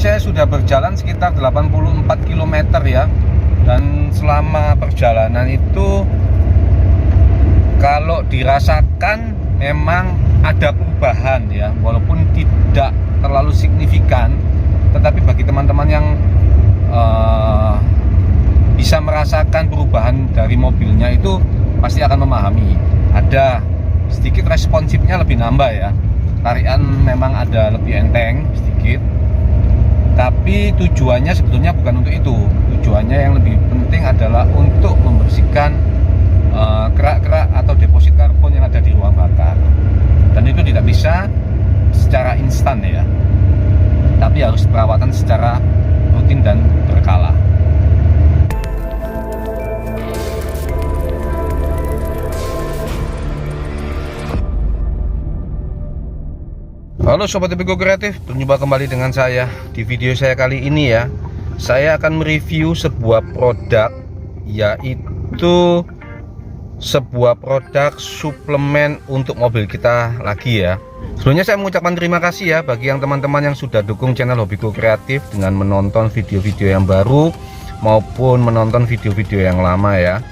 saya sudah berjalan sekitar 84 km ya. Dan selama perjalanan itu kalau dirasakan memang ada perubahan ya, walaupun tidak terlalu signifikan, tetapi bagi teman-teman yang bisa merasakan perubahan dari mobilnya itu pasti akan memahami. Ada sedikit responsifnya lebih nambah ya, tarikan memang ada lebih enteng sedikit, tapi tujuannya sebetulnya bukan untuk itu. Tujuannya yang lebih penting adalah untuk membersihkan kerak-kerak atau deposit karbon yang ada di ruang bakar. Dan itu tidak bisa secara instan ya, tapi harus perawatan secara rutin dan berkala. Halo Sobat Epico Kreatif, berjumpa kembali dengan saya. Di video saya kali ini ya, saya akan mereview sebuah produk, yaitu sebuah produk suplemen untuk mobil kita lagi ya. Sebelumnya saya mengucapkan terima kasih ya bagi yang teman-teman yang sudah dukung channel Hobiku Kreatif dengan menonton video-video yang baru maupun menonton video-video yang lama ya.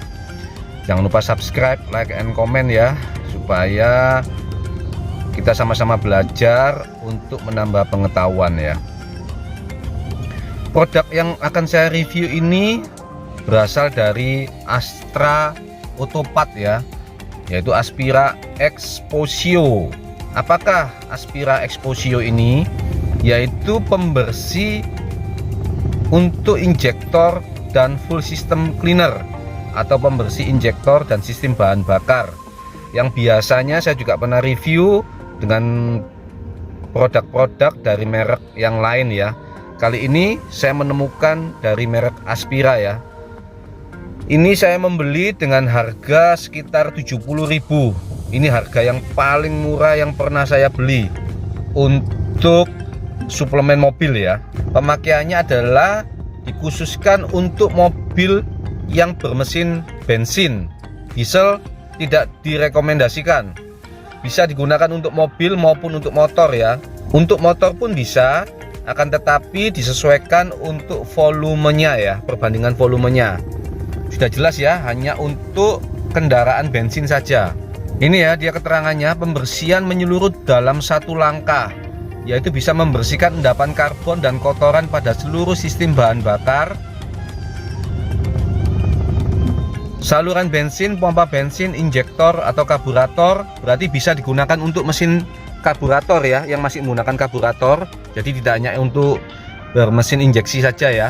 Jangan lupa subscribe, like, and comment ya, supaya kita sama-sama belajar untuk menambah pengetahuan ya. Produk yang akan saya review ini berasal dari Astra Otopat ya, yaitu Aspira Exposio. Apakah Aspira Exposio ini? Yaitu pembersih untuk injektor dan full system cleaner, atau pembersih injektor dan sistem bahan bakar, yang biasanya saya juga pernah review dengan produk-produk dari merek yang lain ya. Kali ini saya menemukan dari merek Aspira ya. Ini saya membeli dengan harga sekitar 70.000. Ini harga yang paling murah yang pernah saya beli untuk suplemen mobil ya. Pemakaiannya adalah dikhususkan untuk mobil yang bermesin bensin. Diesel tidak direkomendasikan. Bisa digunakan untuk mobil maupun untuk motor ya. Untuk motor pun bisa, akan tetapi disesuaikan untuk volumenya ya, perbandingan volumenya. Sudah jelas ya, hanya untuk kendaraan bensin saja. Ini ya dia keterangannya, pembersihan menyeluruh dalam satu langkah, yaitu bisa membersihkan endapan karbon dan kotoran pada seluruh sistem bahan bakar, saluran bensin, pompa bensin, injektor atau karburator. Berarti bisa digunakan untuk mesin karburator ya, yang masih menggunakan karburator. Jadi tidak hanya untuk bermesin injeksi saja ya.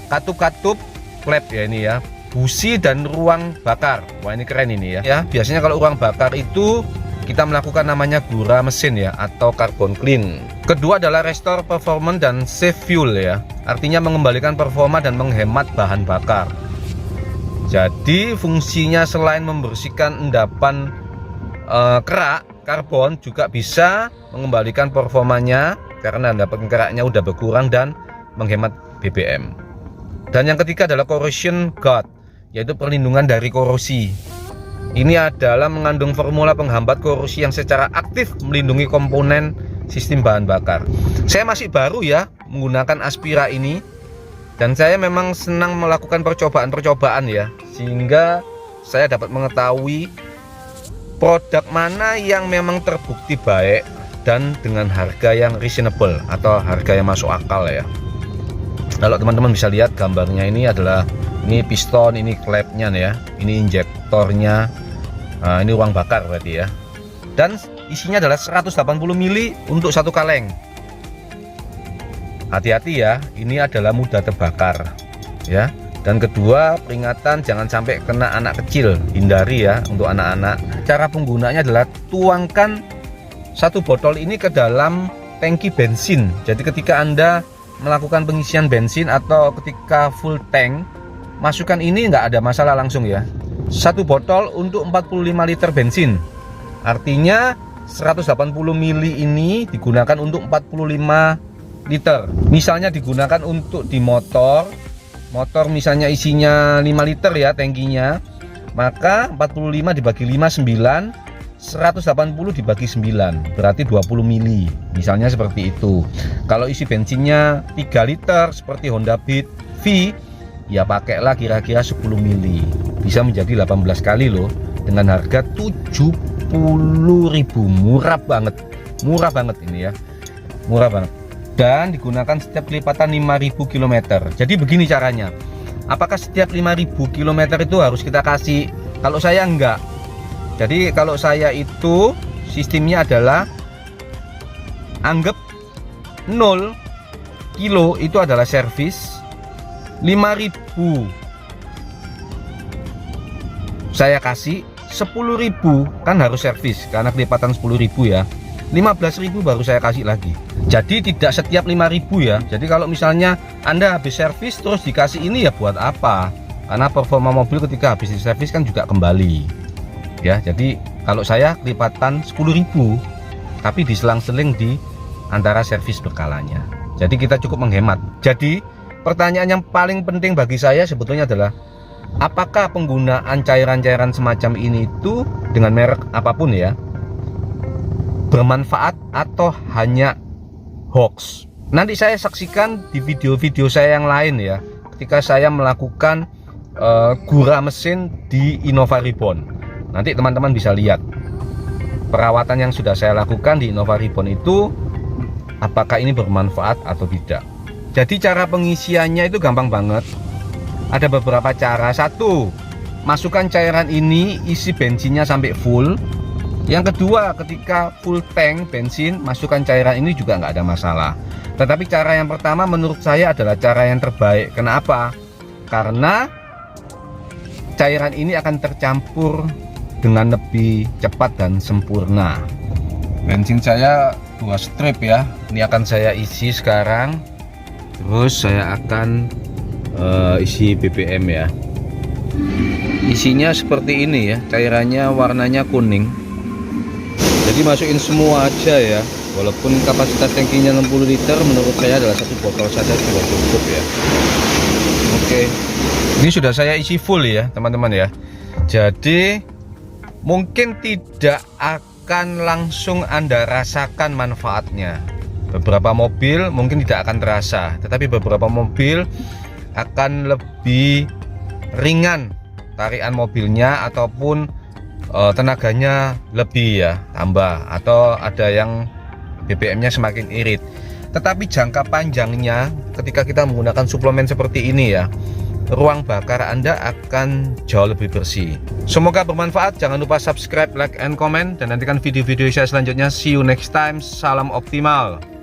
Katup-katup klep ya ini ya, busi dan ruang bakar. Wah ini keren ini ya. Ya biasanya kalau ruang bakar itu kita melakukan namanya gura mesin ya, atau carbon clean. Kedua adalah restore performance dan save fuel ya, artinya mengembalikan performa dan menghemat bahan bakar. Jadi fungsinya selain membersihkan endapan kerak karbon, juga bisa mengembalikan performanya karena endapan keraknya udah berkurang dan menghemat BBM. Dan yang ketiga adalah corrosion guard, yaitu perlindungan dari korosi. Ini adalah mengandung formula penghambat korosi yang secara aktif melindungi komponen sistem bahan bakar. Saya masih baru ya menggunakan Aspira ini, dan saya memang senang melakukan percobaan-percobaan ya, sehingga saya dapat mengetahui produk mana yang memang terbukti baik dan dengan harga yang reasonable atau harga yang masuk akal ya. Kalau teman-teman bisa lihat gambarnya, ini adalah ini piston, ini klepnya ya, ini injektornya, nah, ini ruang bakar berarti ya. Dan isinya adalah 180 mili untuk satu kaleng. Hati-hati ya, ini adalah mudah terbakar ya. Dan kedua, peringatan jangan sampai kena anak kecil, hindari ya untuk anak-anak. Cara penggunaannya adalah tuangkan satu botol ini ke dalam tangki bensin. Jadi ketika Anda melakukan pengisian bensin atau ketika full tank, masukkan ini, nggak ada masalah langsung ya. Satu botol untuk 45 liter bensin, artinya 180 mili ini digunakan untuk 45 liter. Misalnya digunakan untuk di motor misalnya isinya 5 liter ya tangkinya, maka 45 dibagi 5 9, 180 dibagi 9 berarti 20 mili, misalnya seperti itu. Kalau isi bensinnya 3 liter seperti Honda Beat V, ya pakailah kira-kira 10 mili, bisa menjadi 18 kali loh, dengan harga 70.000. Murah banget ini ya, murah banget, dan digunakan setiap kelipatan 5.000 km. Jadi begini caranya, apakah setiap 5.000 km itu harus kita kasih? Kalau saya enggak. Jadi kalau saya itu sistemnya adalah anggap 0 kilo itu adalah servis, 5.000 saya kasih, 10.000 kan harus servis karena kelipatan 10.000 ya, 15.000 baru saya kasih lagi. Jadi tidak setiap 5.000 ya. Jadi kalau misalnya Anda habis servis terus dikasih ini, ya buat apa? Karena performa mobil ketika habis diservis kan juga kembali ya. Jadi kalau saya kelipatan 10.000 tapi diselang-seling di antara servis berkalanya, jadi kita cukup menghemat. Jadi pertanyaan yang paling penting bagi saya sebetulnya adalah, apakah penggunaan cairan-cairan semacam ini itu dengan merek apapun ya bermanfaat atau hanya hoax? Nanti saya saksikan di video-video saya yang lain ya, ketika saya melakukan gura mesin di Innova Reborn. Nanti teman-teman bisa lihat perawatan yang sudah saya lakukan di Innova Reborn itu, apakah ini bermanfaat atau tidak. Jadi cara pengisiannya itu gampang banget. Ada beberapa cara. Satu, masukkan cairan ini, isi bensinnya sampai full. Yang kedua, ketika full tank bensin, masukkan cairan ini juga nggak ada masalah. Tetapi cara yang pertama menurut saya adalah cara yang terbaik. Kenapa? Karena cairan ini akan tercampur dengan lebih cepat dan sempurna. Bensin saya 2 strip ya, ini akan saya isi sekarang. Terus saya akan isi BBM ya. Isinya seperti ini ya, cairannya warnanya kuning. Jadi masukin semua aja ya, walaupun kapasitas tangkinya 60 liter, menurut saya adalah 1 botol saja sudah cukup ya. Oke, ini sudah saya isi full ya teman-teman ya. Jadi mungkin tidak akan langsung Anda rasakan manfaatnya. Beberapa mobil mungkin tidak akan terasa, tetapi beberapa mobil akan lebih ringan tarikan mobilnya, ataupun tenaganya lebih ya tambah, atau ada yang BBM-nya semakin irit. Tetapi jangka panjangnya ketika kita menggunakan suplemen seperti ini ya, ruang bakar Anda akan jauh lebih bersih. Semoga bermanfaat. Jangan lupa subscribe, like, and comment, dan nantikan video-video saya selanjutnya. See you next time. Salam optimal.